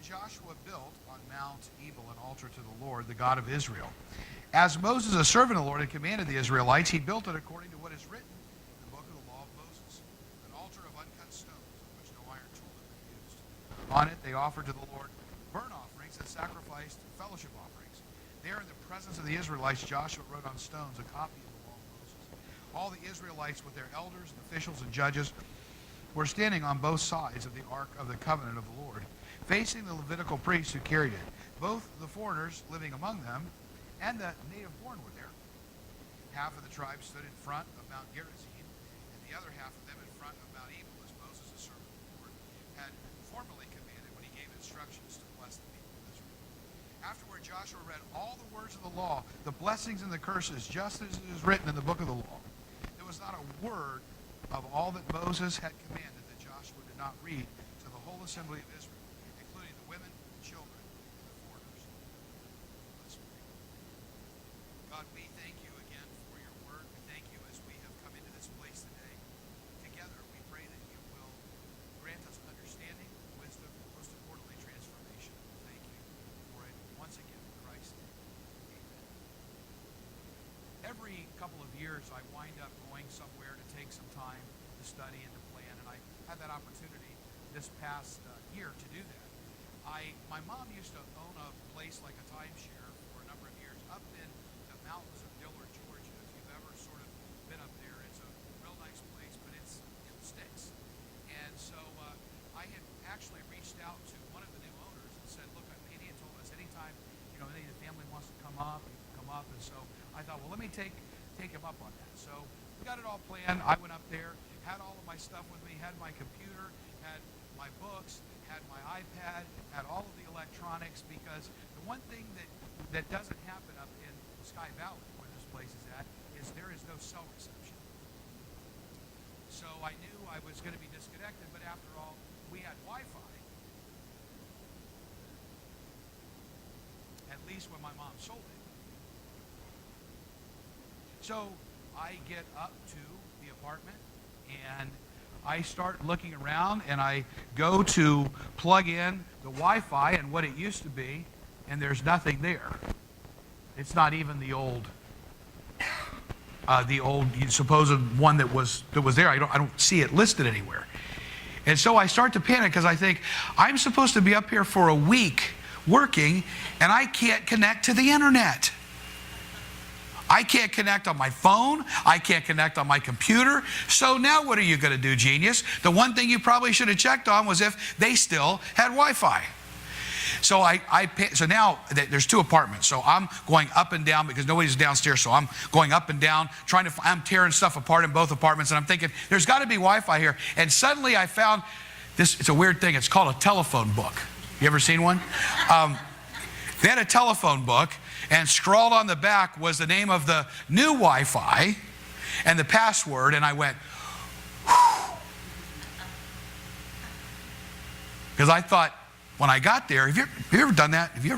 And Joshua built on Mount Ebal an altar to the Lord, the God of Israel. As Moses, a servant of the Lord, had commanded the Israelites, he built it according to what is written in the book of the law of Moses, an altar of uncut stones, on which no iron tool had been used. On it they offered to the Lord burnt offerings and sacrificed fellowship offerings. There in the presence of the Israelites, Joshua wrote on stones a copy of the law of Moses. All the Israelites with their elders and officials and judges were standing on both sides of the ark of the covenant of the Lord, facing the Levitical priests who carried it. Both the foreigners living among them and the native-born were there. Half of the tribe stood in front of Mount Gerizim, and the other half of them in front of Mount Ebal, as Moses, the servant of the Lord, had formerly commanded when he gave instructions to bless the people of Israel. Afterward, Joshua read all the words of the law, the blessings and the curses, just as it is written in the book of the law. There was not a word of all that Moses had commanded that Joshua did not read to the whole assembly of Israel, including the women, the children, and the foreigners. Let's pray. God, we thank you again for your word. We thank you as we have come into this place today. Together, we pray that you will grant us understanding, wisdom, and most importantly, transformation. Thank you for it once again in Christ's name. Amen. Every couple of years, I wind up going somewhere to take some time to study and to plan, and I had that opportunity this past year to do that. My mom used to own a place like a timeshare for a number of years up in the mountains of Dillard, Georgia. If you've ever sort of been up there, it's a real nice place, but it's in the sticks. And so I had actually reached out to one of the new owners and said, look, he had told us anytime, any of the family wants to come up, you can come up. And so I thought, well, let me take him up on that. So we got it all planned. I went up there, had all of my stuff with me, had my computer, had my books, had my iPad, had all of the electronics, because the one thing that doesn't happen up in Sky Valley, where this place is at, is there is no cell reception. So I knew I was going to be disconnected, but after all, we had Wi-Fi. At least when my mom sold it. So I get up to the apartment and I start looking around and I go to plug in the Wi-Fi and what it used to be, and there's nothing there. It's not even the old supposed one that was there. I don't see it listed anywhere. And so I start to panic because I think I'm supposed to be up here for a week working and I can't connect to the internet. I can't connect on my phone. I can't connect on my computer. So now what are you going to do, genius? The one thing you probably should have checked on was if they still had Wi-Fi. So so now there's two apartments. So I'm going up and down because nobody's downstairs. So I'm going up and down, I'm tearing stuff apart in both apartments. And I'm thinking, there's got to be Wi-Fi here. And suddenly I found this. It's a weird thing. It's called a telephone book. You ever seen one? They had a telephone book, and scrawled on the back was the name of the new Wi-Fi and the password, and I went, whew. Because I thought, when I got there, have you ever done that? Have you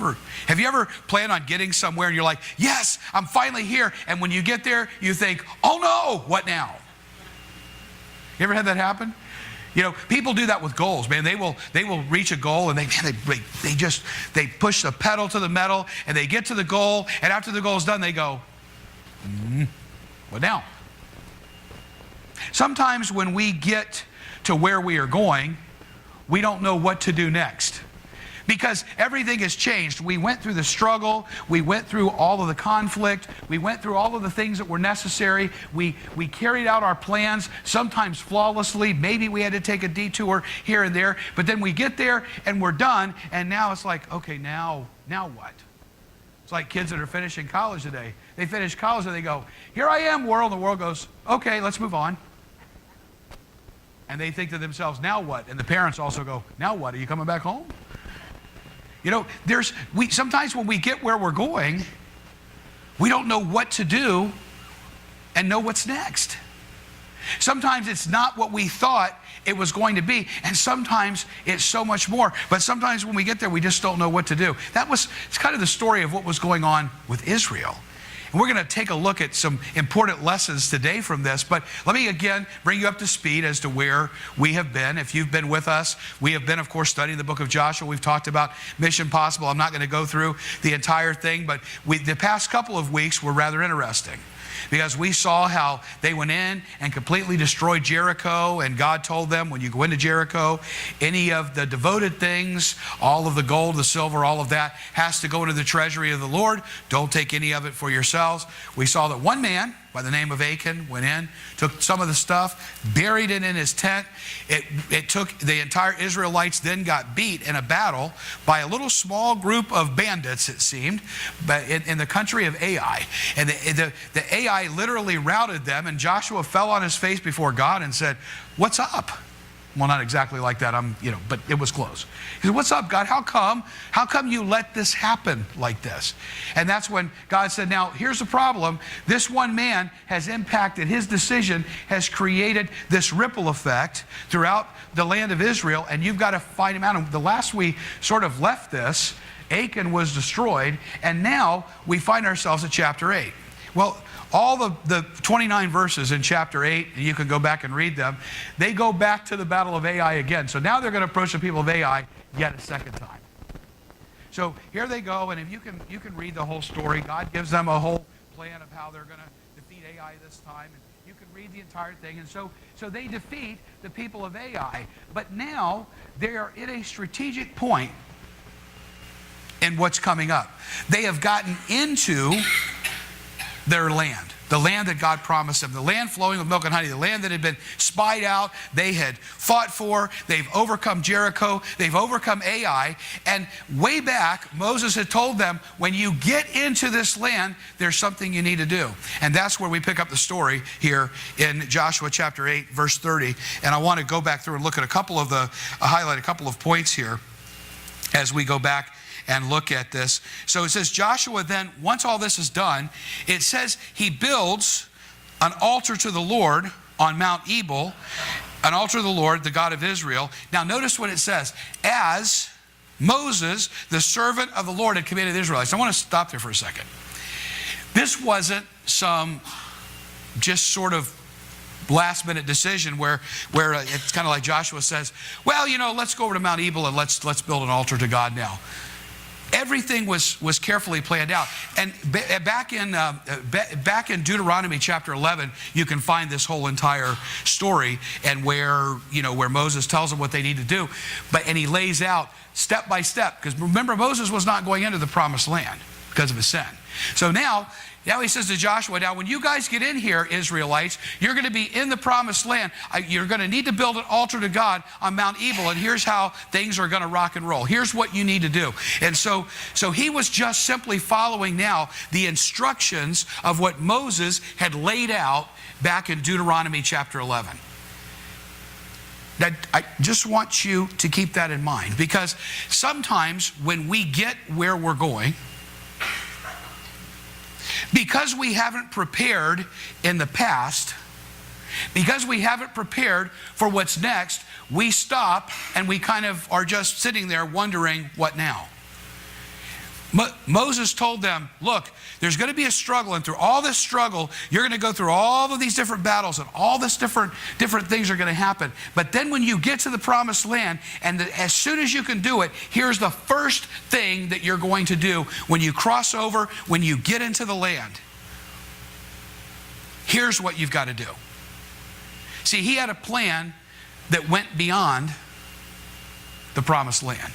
ever planned on getting somewhere and you're like, yes, I'm finally here, and when you get there, you think, oh no, what now? You ever had that happen? People do that with goals, man. They will reach a goal and they push the pedal to the metal and they get to the goal, and after the goal is done, they go, what now? Sometimes when we get to where we are going, we don't know what to do next. Because everything has changed. We went through the struggle. We went through all of the conflict. We went through all of the things that were necessary. We carried out our plans, sometimes flawlessly. Maybe we had to take a detour here and there. But then we get there and we're done. And now it's like, okay, now what? It's like kids that are finishing college today. They finish college and they go, here I am, world. And the world goes, okay, let's move on. And they think to themselves, now what? And the parents also go, now what? Are you coming back home? Sometimes when we get where we're going, we don't know what to do and know what's next. Sometimes it's not what we thought it was going to be, and sometimes it's so much more. But sometimes when we get there, we just don't know what to do. It's kind of the story of what was going on with Israel. And we're going to take a look at some important lessons today from this. But let me again bring you up to speed as to where we have been. If you've been with us, we have been, of course, studying the book of Joshua. We've talked about Mission Possible. I'm not going to go through the entire thing, but the past couple of weeks were rather interesting, because we saw how they went in and completely destroyed Jericho, and God told them, when you go into Jericho, any of the devoted things, all of the gold, the silver, all of that has to go into the treasury of the Lord. Don't take any of it for yourselves. We saw that one man by the name of Achan went in, took some of the stuff, buried it in his tent. It took the entire Israelites, then got beat in a battle by a little small group of bandits, it seemed, but in the country of Ai. And the Ai literally routed them, and Joshua fell on his face before God and said, "What's up?" Well, not exactly like that, but it was close. He said, "What's up, God? How come you let this happen like this?" And that's when God said, "Now, here's the problem. This one man has impacted, his decision has created this ripple effect throughout the land of Israel, and you've got to find him out." And the last we sort of left this, Achan was destroyed, and now we find ourselves at chapter 8. Well, all the 29 verses in chapter 8, and you can go back and read them, they go back to the battle of Ai again. So now they're going to approach the people of Ai yet a second time. So here they go, and if you can read the whole story. God gives them a whole plan of how they're going to defeat Ai this time. And you can read the entire thing. And so they defeat the people of Ai. But now they are at a strategic point in what's coming up. They have gotten into their land, the land that God promised them, the land flowing with milk and honey, the land that had been spied out, they had fought for. They've overcome Jericho, they've overcome Ai, and way back Moses had told them, when you get into this land, there's something you need to do. And that's where we pick up the story here in Joshua chapter 8 verse 30. And I want to go back through and look at highlight a couple of points here as we go back and look at this. So it says Joshua then, once all this is done, it says he builds an altar to the Lord on Mount Ebal, an altar to the Lord, the God of Israel. Now notice what it says. As Moses, the servant of the Lord, had commanded the Israelites. I want to stop there for a second. This wasn't some just sort of last minute decision where it's kind of like Joshua says, well, let's go over to Mount Ebal and let's build an altar to God now. Everything was carefully planned out. And back in Deuteronomy chapter 11, you can find this whole entire story, and where Moses tells them what they need to do. And he lays out step by step, because remember, Moses was not going into the promised land because of his sin. So now he says to Joshua, now when you guys get in here, Israelites, you're going to be in the promised land. You're going to need to build an altar to God on Mount Ebal, and here's how things are going to rock and roll. Here's what you need to do. And so he was just simply following now the instructions of what Moses had laid out back in Deuteronomy chapter 11. That I just want you to keep that in mind, because sometimes when we get where we're going, because we haven't prepared in the past, because we haven't prepared for what's next, we stop and we kind of are just sitting there wondering, what now? Moses told them, look, there's going to be a struggle, and through all this struggle, you're going to go through all of these different battles, and all this different things are going to happen. But then when you get to the promised land, and as soon as you can do it, here's the first thing that you're going to do when you cross over, when you get into the land. Here's what you've got to do. See, he had a plan that went beyond the promised land.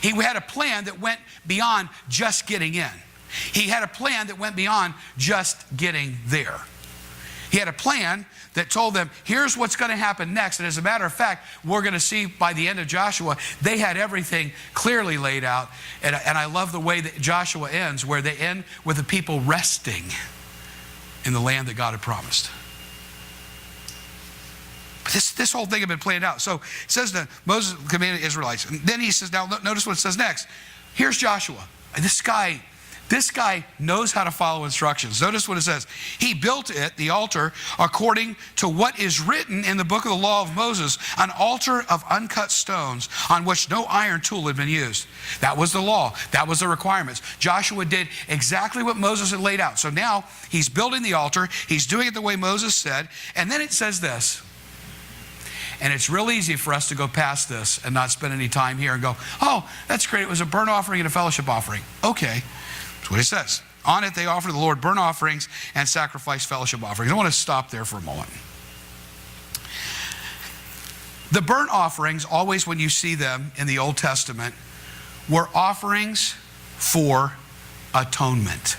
He had a plan that went beyond just getting in. He had a plan that went beyond just getting there. He had a plan that told them, here's what's going to happen next. And as a matter of fact, we're going to see by the end of Joshua, they had everything clearly laid out. And I love the way that Joshua ends, where they end with the people resting in the land that God had promised. But this whole thing had been planned out. So it says that Moses commanded the Israelites. And then he says, now notice what it says next. Here's Joshua. This guy, This guy knows how to follow instructions. Notice what it says. He built it, the altar, according to what is written in the book of the law of Moses, an altar of uncut stones on which no iron tool had been used. That was the law. That was the requirements. Joshua did exactly what Moses had laid out. So now he's building the altar. He's doing it the way Moses said. And then it says this. And it's real easy for us to go past this and not spend any time here and go, oh, that's great. It was a burnt offering and a fellowship offering. Okay, that's what it says. On it they offer to the Lord burnt offerings and sacrifice fellowship offerings. I want to stop there for a moment. The burnt offerings, always when you see them in the Old Testament, were offerings for atonement.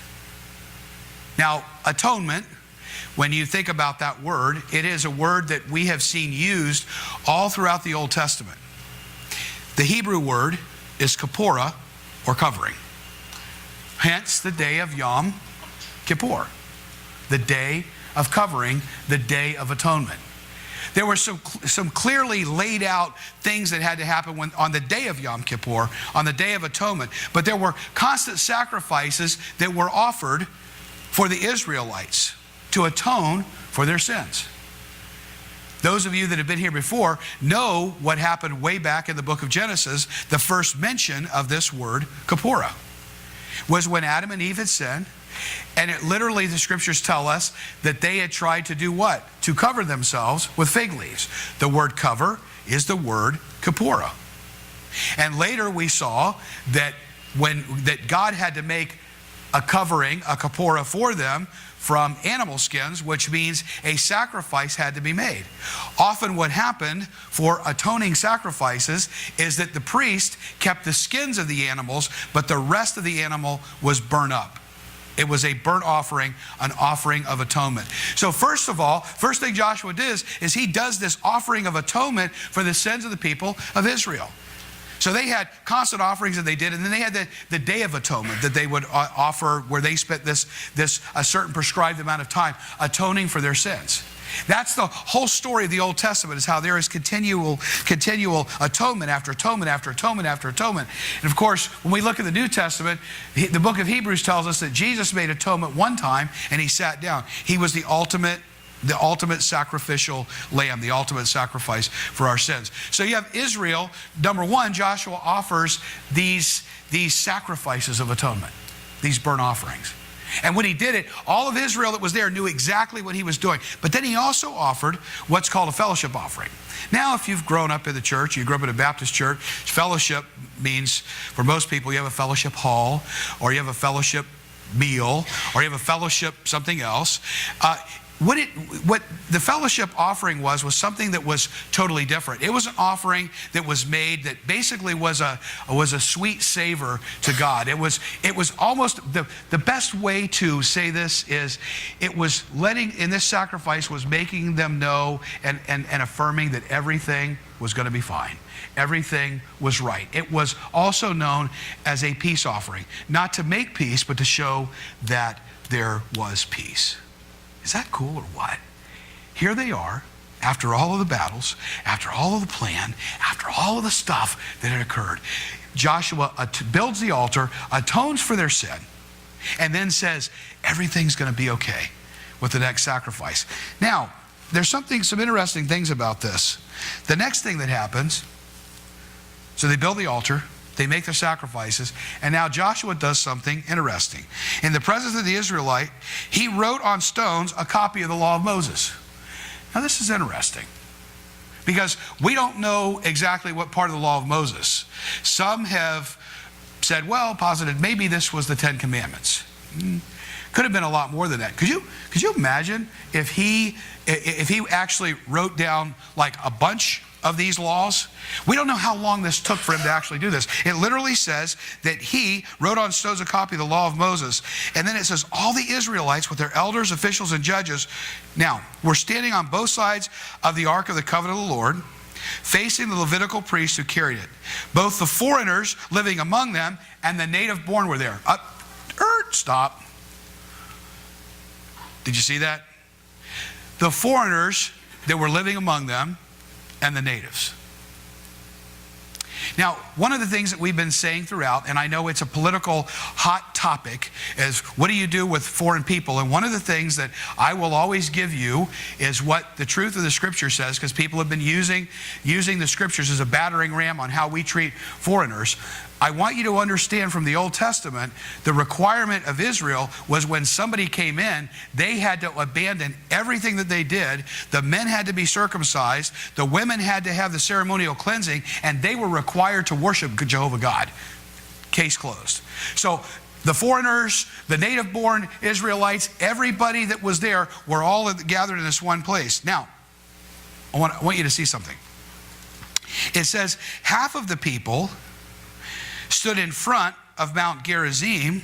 Now, atonement, when you think about that word, it is a word that we have seen used all throughout the Old Testament. The Hebrew word is kapora, or covering. Hence the day of Yom Kippur, the day of covering, the day of atonement. There were some clearly laid out things that had to happen on the day of Yom Kippur, on the day of atonement. But there were constant sacrifices that were offered for the Israelites to atone for their sins. Those of you that have been here before know what happened way back in the book of Genesis. The first mention of this word, kapora, was when Adam and Eve had sinned. And it literally, the scriptures tell us that they had tried to do what? To cover themselves with fig leaves. The word cover is the word kapora. And later we saw that that God had to make a covering, a kapora for them from animal skins, which means a sacrifice had to be made. Often what happened for atoning sacrifices is that the priest kept the skins of the animals, but the rest of the animal was burnt up. It was a burnt offering, an offering of atonement. So first of all, first thing Joshua does is he does this offering of atonement for the sins of the people of Israel. So they had constant offerings that they did, and then they had the Day of Atonement that they would offer, where they spent a certain prescribed amount of time atoning for their sins. That's the whole story of the Old Testament, is how there is continual atonement after atonement after atonement after atonement. And of course, when we look at the New Testament, the book of Hebrews tells us that Jesus made atonement one time and he sat down. He was the ultimate sacrificial lamb, the ultimate sacrifice for our sins. So you have Israel. Number one, Joshua offers these sacrifices of atonement, these burnt offerings. And when he did it, all of Israel that was there knew exactly what he was doing. But then he also offered what's called a fellowship offering. Now, if you've grown up in the church, you grew up in a Baptist church, fellowship means, for most people, you have a fellowship hall, or you have a fellowship meal, or you have a fellowship something else. What the fellowship offering was something that was totally different. It was an offering that was made that basically was a sweet savor to God. It was almost the best way to say this is it was in this sacrifice was making them know and affirming that everything was going to be fine. Everything was right. It was also known as a peace offering, not to make peace, but to show that there was peace. Is that cool or what? Here they are, after all of the battles, after all of the plan, after all of the stuff that had occurred. Joshua builds the altar, atones for their sin, and then says, everything's going to be okay with the next sacrifice. Now, there's some interesting things about this. The next thing that happens, so they build the altar, they make their sacrifices, and now Joshua does something interesting. In the presence of the Israelite, he wrote on stones a copy of the law of Moses. Now this is interesting, because we don't know exactly what part of the law of Moses. Some have said, well, posited maybe this was the Ten Commandments. Could have been a lot more than that. Could you imagine if he actually wrote down like a bunch of these laws? We don't know how long this took for him to actually do this. It literally says that he wrote on stones a copy of the law of Moses. And then it says all the Israelites with their elders, officials, and judges now were standing on both sides of the ark of the covenant of the Lord, facing the Levitical priests who carried it. Both the foreigners living among them and the native born were there. Stop. Did you see that? The foreigners that were living among them and the natives. Now, one of the things that we've been saying throughout, and I know it's a political hot topic is, what do you do with foreign people? And one of the things that I will always give you is what the truth of the Scripture says, because people have been using the Scriptures as a battering ram on how we treat foreigners. I want you to understand from the Old Testament, the requirement of Israel was when somebody came in, they had to abandon everything that they did. The men had to be circumcised. The women had to have the ceremonial cleansing, and they were required to worship Jehovah God. Case closed. So the foreigners, the native-born Israelites, everybody that was there were all gathered in this one place. Now, I want you to see something. It says, half of the people stood in front of Mount Gerizim.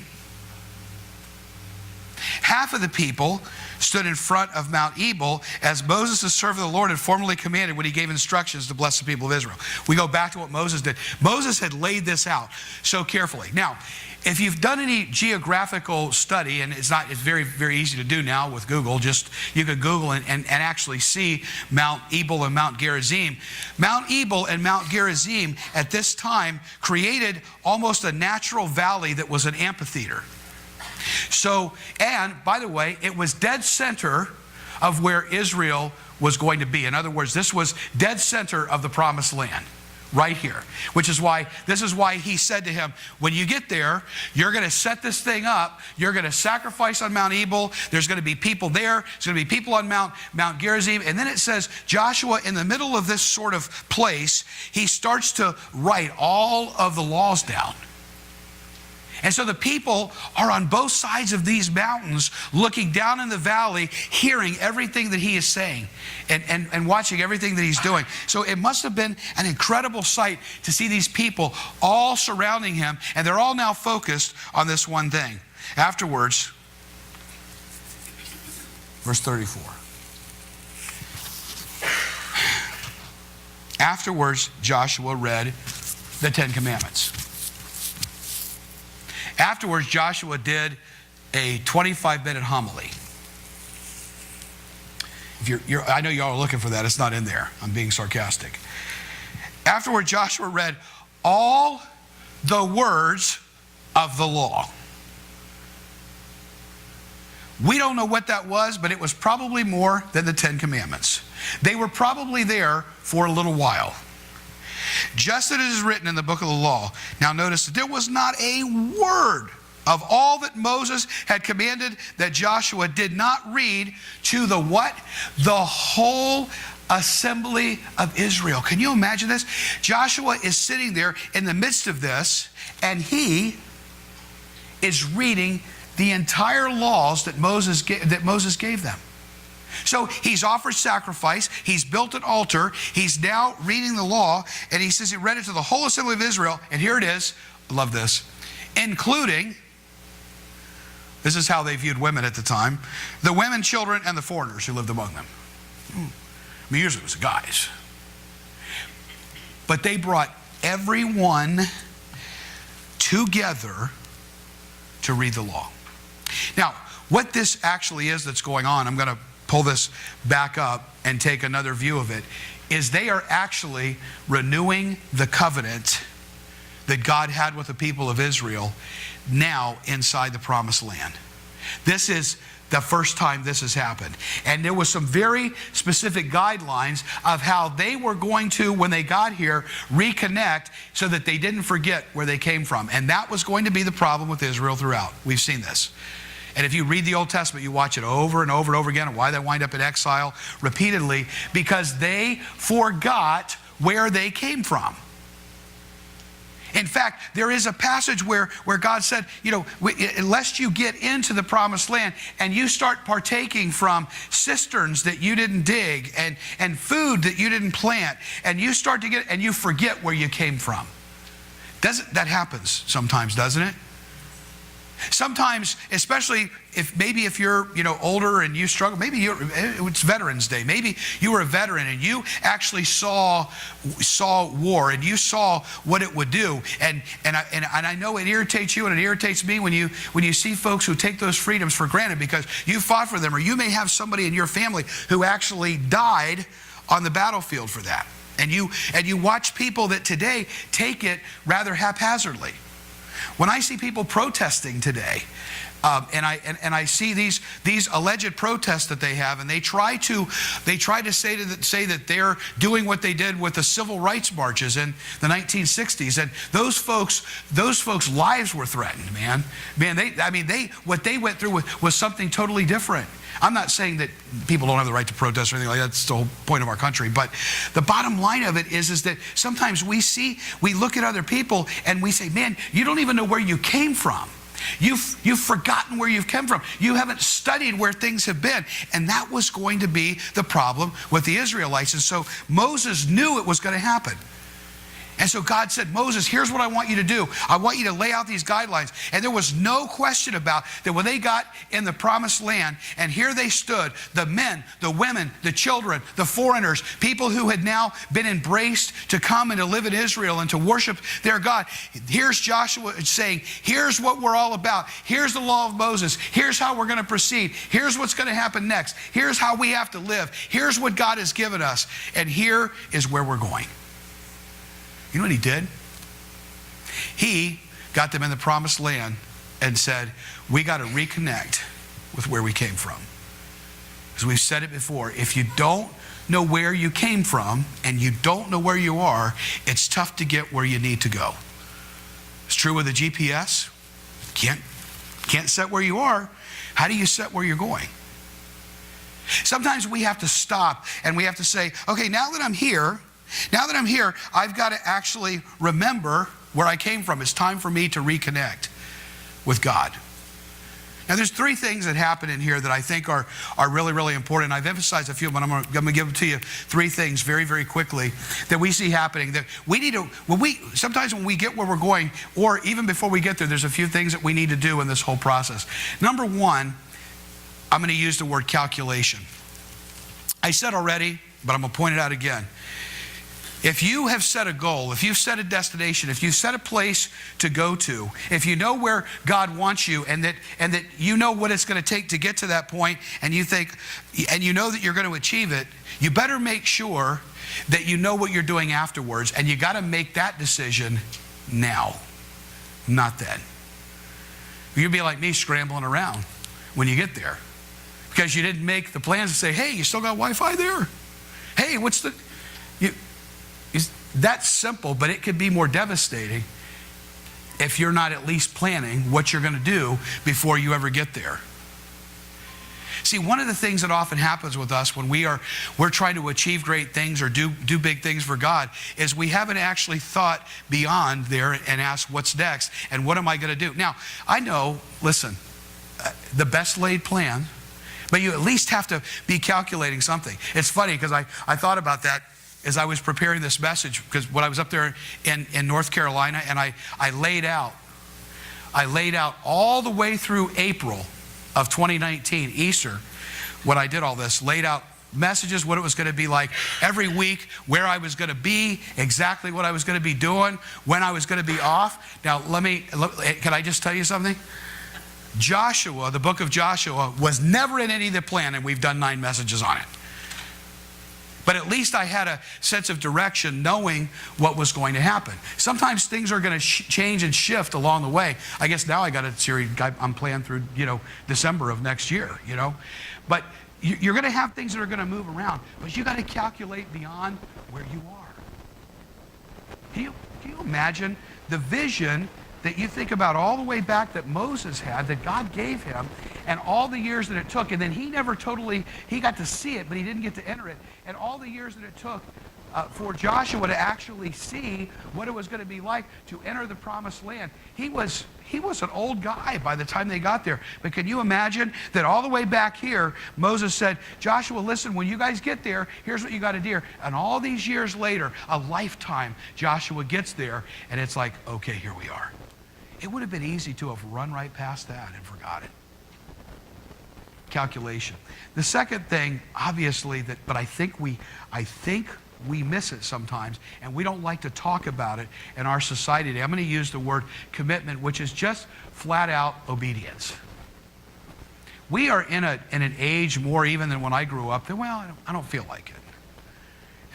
Half of the people stood in front of Mount Ebal, as Moses, the servant of the Lord, had formerly commanded when he gave instructions to bless the people of Israel. We go back to what Moses did. Moses had laid this out so carefully. Now, if you've done any geographical study, and it's very, very easy to do now with Google, you could Google and actually see Mount Ebal and Mount Gerizim. Mount Ebal and Mount Gerizim at this time created almost a natural valley that was an amphitheater. So, and by the way, it was dead center of where Israel was going to be. In other words, this was dead center of the promised land. Right here, this is why he said to him, when you get there, you're going to set this thing up. You're going to sacrifice on Mount Ebal. There's going to be people there. There's going to be people on Mount Gerizim. And then it says, Joshua, in the middle of this sort of place, he starts to write all of the laws down. And so the people are on both sides of these mountains, looking down in the valley, hearing everything that he is saying and watching everything that he's doing. So it must have been an incredible sight to see these people all surrounding him, and they're all now focused on this one thing. Afterwards, verse 34. Afterwards, Joshua read the Ten Commandments. Afterwards, Joshua did a 25-minute homily. I know y'all are looking for that. It's not in there. I'm being sarcastic. Afterward, Joshua read all the words of the law. We don't know what that was, but it was probably more than the Ten Commandments. They were probably there for a little while. Just as it is written in the book of the law. Now notice that there was not a word of all that Moses had commanded that Joshua did not read to the what? The whole assembly of Israel. Can you imagine this? Joshua is sitting there in the midst of this, and he is reading the entire laws that Moses gave them. So he's offered sacrifice, he's built an altar, he's now reading the law, and he says he read it to the whole assembly of Israel, and here it is, I love this, including, this is how they viewed women at the time, the women, children, and the foreigners who lived among them. I mean, usually it was the guys. But they brought everyone together to read the law. Now, what this actually is that's going on, I'm going to pull this back up and take another view of it, is they are actually renewing the covenant that God had with the people of Israel now inside the promised land. This is the first time this has happened. And there was some very specific guidelines of how they were going to, when they got here, reconnect so that they didn't forget where they came from. And that was going to be the problem with Israel throughout. We've seen this. And if you read the Old Testament, you watch it over and over and over again, and why they wind up in exile repeatedly, because they forgot where they came from. In fact, there is a passage where God said, unless you get into the promised land and you start partaking from cisterns that you didn't dig and food that you didn't plant, and you start to and you forget where you came from. That happens sometimes, doesn't it? Sometimes, especially if you're older and you struggle, maybe it's Veterans Day. Maybe you were a veteran and you actually saw war and you saw what it would do. And I know it irritates you and it irritates me when you see folks who take those freedoms for granted because you fought for them, or you may have somebody in your family who actually died on the battlefield for that. And you watch people that today take it rather haphazardly. When I see people protesting today, and I see these alleged protests that they have, and they try to say that they're doing what they did with the civil rights marches in the 1960s, and those folks' lives were threatened. Man, what they went through was something totally different. I'm not saying that people don't have the right to protest or anything like that. That's the whole point of our country. But the bottom line of it is that sometimes we look at other people and we say, man, you don't even know where you came from. You've forgotten where you've come from. You haven't studied where things have been. And that was going to be the problem with the Israelites. And so Moses knew it was going to happen. And so God said, Moses, here's what I want you to do. I want you to lay out these guidelines. And there was no question about that when they got in the promised land, and here they stood, the men, the women, the children, the foreigners, people who had now been embraced to come and to live in Israel and to worship their God. Here's Joshua saying, here's what we're all about. Here's the law of Moses. Here's how we're going to proceed. Here's what's going to happen next. Here's how we have to live. Here's what God has given us. And here is where we're going. You know what he did? He got them in the promised land and said, we got to reconnect with where we came from. As we've said it before, if you don't know where you came from and you don't know where you are, it's tough to get where you need to go. It's true with the GPS. Can't set where you are. How do you set where you're going? Sometimes we have to stop and we have to say, okay, now that I'm here, I've got to actually remember where I came from. It's time for me to reconnect with God. Now, there's three things that happen in here that I think are really, really important. I've emphasized a few, but I'm going to give them to you. Three things very, very quickly that we see happening. That we need to, sometimes when we get where we're going, or even before we get there, there's a few things that we need to do in this whole process. Number one, I'm going to use the word calculation. I said already, but I'm going to point it out again. If you have set a goal, if you've set a destination, if you've set a place to go to, if you know where God wants you and that you know what it's going to take to get to that point, and you think, and you know that you're going to achieve it, you better make sure that you know what you're doing afterwards, and you got to make that decision now, not then. You'll be like me scrambling around when you get there because you didn't make the plans to say, hey, you still got Wi-Fi there? Hey, what's the... That's simple, but it could be more devastating if you're not at least planning what you're going to do before you ever get there. See, one of the things that often happens with us when we're trying to achieve great things or do big things for God is we haven't actually thought beyond there and asked what's next and what am I going to do. Now, I know, listen, the best laid plan, but you at least have to be calculating something. It's funny because I thought about that as I was preparing this message, because when I was up there in North Carolina, and I laid out all the way through April of 2019, Easter, when I did all this, laid out messages, what it was going to be like every week, where I was going to be, exactly what I was going to be doing, when I was going to be off. Now, can I just tell you something? Joshua, the book of Joshua, was never in any of the plan, and we've done 9 messages on it. But at least I had a sense of direction, knowing what was going to happen. Sometimes things are going to change and shift along the way. I guess now I got a series I'm planning through, December of next year, But you're going to have things that are going to move around. But you got to calculate beyond where you are. Can you imagine the vision that you think about all the way back that Moses had, that God gave him, and all the years that it took, and then he got to see it, but he didn't get to enter it, and all the years that it took for Joshua to actually see what it was going to be like to enter the promised land. He was an old guy by the time they got there. But can you imagine that all the way back here, Moses said, Joshua, listen, when you guys get there, here's what you got to do. And all these years later, a lifetime, Joshua gets there, and it's like, okay, here we are. It would have been easy to have run right past that and forgot it. Calculation. The second thing, obviously, but I think we miss it sometimes, and we don't like to talk about it in our society today. I'm going to use the word commitment, which is just flat out obedience. We are in an age more even than when I grew up that, well, I don't feel like it.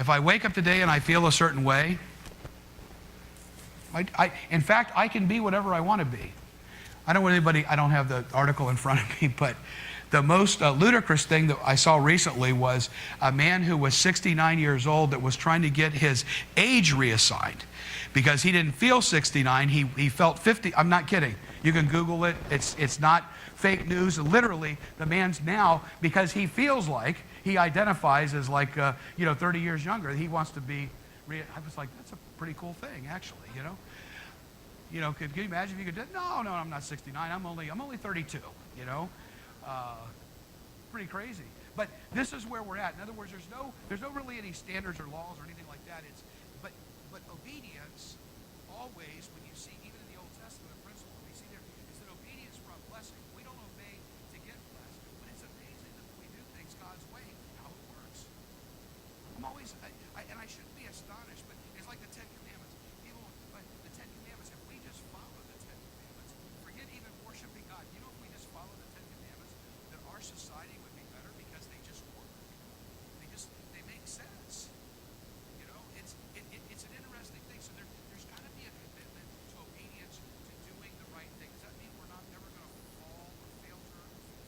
If I wake up today and I feel a certain way, In fact, I can be whatever I want to be. I don't have the article in front of me, but the most ludicrous thing that I saw recently was a man who was 69 years old that was trying to get his age reassigned because he didn't feel 69. He felt 50. I'm not kidding. You can Google it. It's not fake news. Literally, the man's now, because he feels like he identifies as like 30 years younger. He wants to be. I was like, that's a pretty cool thing, actually. Could you imagine if you could do? No, I'm not 69. I'm only 32. Pretty crazy. But this is where we're at. In other words, there's no really any standards or laws or anything like that. But obedience always, when you see even in the Old Testament a principle, we see there is that obedience brought blessing. We don't obey to get blessed, but it's amazing that when we do things God's way, how it works. I'm always, and I shouldn't be astonished, but it's like the Ten Commandments. But the Ten Commandments, if we just follow the Ten Commandments, forget even worshiping God. If we just follow the Ten Commandments, that our society would be better because they just work. They make sense. It's an interesting thing. So there's got to be a commitment to obedience, to doing the right thing. Does that mean we're not never going to fall or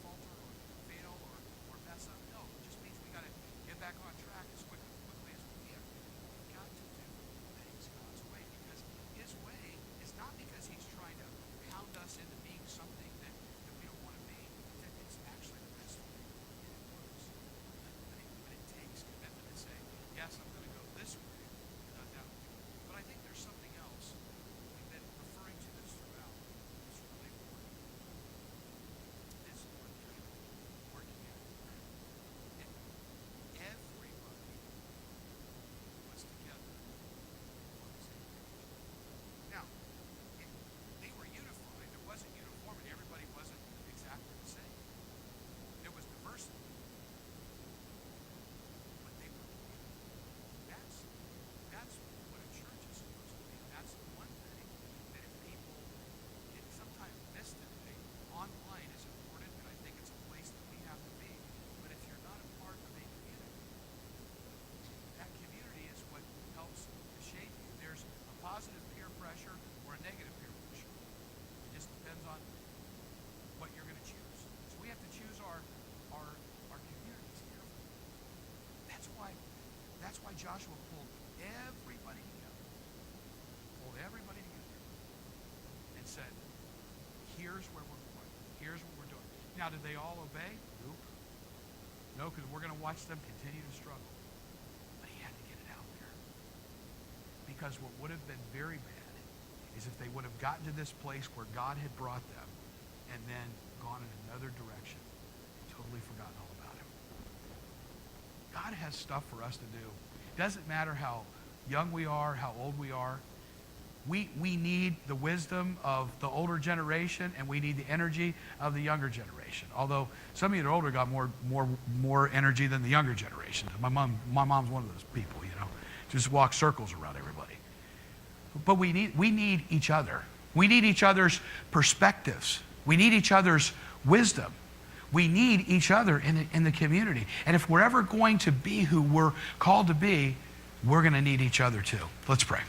falter or fail or mess up? No, it just means we got to get back on track as quickly as we can. We've got to do things God's way because His way is not because He's trying to pound us into being something that we don't want to be. It's actually the best way. It works. But it takes commitment to say, yes, I'm going to go this way. But I think there's something else. We've been referring to this throughout. It's really important. This is what you're working at. Everybody was together on the same page. Now, they were unified. There wasn't uniformity. Everybody wasn't exactly the same. There was diversity. But they were unified. That's what a church is supposed to be. That's the one thing that if people can sometimes miss today, online is important, and I think it's a place that we have to be. But if you're not a part of a community, that community is what helps to shape you. There's a positive peer pressure or a negative peer pressure. It just depends on what you're going to choose. So we have to choose our communities carefully. That's why Joshua pulled everybody together. And said, here's where we're going. Here's what we're doing. Now, did they all obey? Nope. No, because we're going to watch them continue to struggle. But he had to get it out there. Because what would have been very bad is if they would have gotten to this place where God had brought them and then gone in another direction and totally forgotten all about him. God has stuff for us to do. It doesn't matter how young we are, how old we are. We need the wisdom of the older generation, and we need the energy of the younger generation. Although some of you that are older got more energy than the younger generation. My mom's one of those people, just walk circles around everybody. But we need each other. We need each other's perspectives. We need each other's wisdom. We need each other in the community. And if we're ever going to be who we're called to be, we're going to need each other too. Let's pray.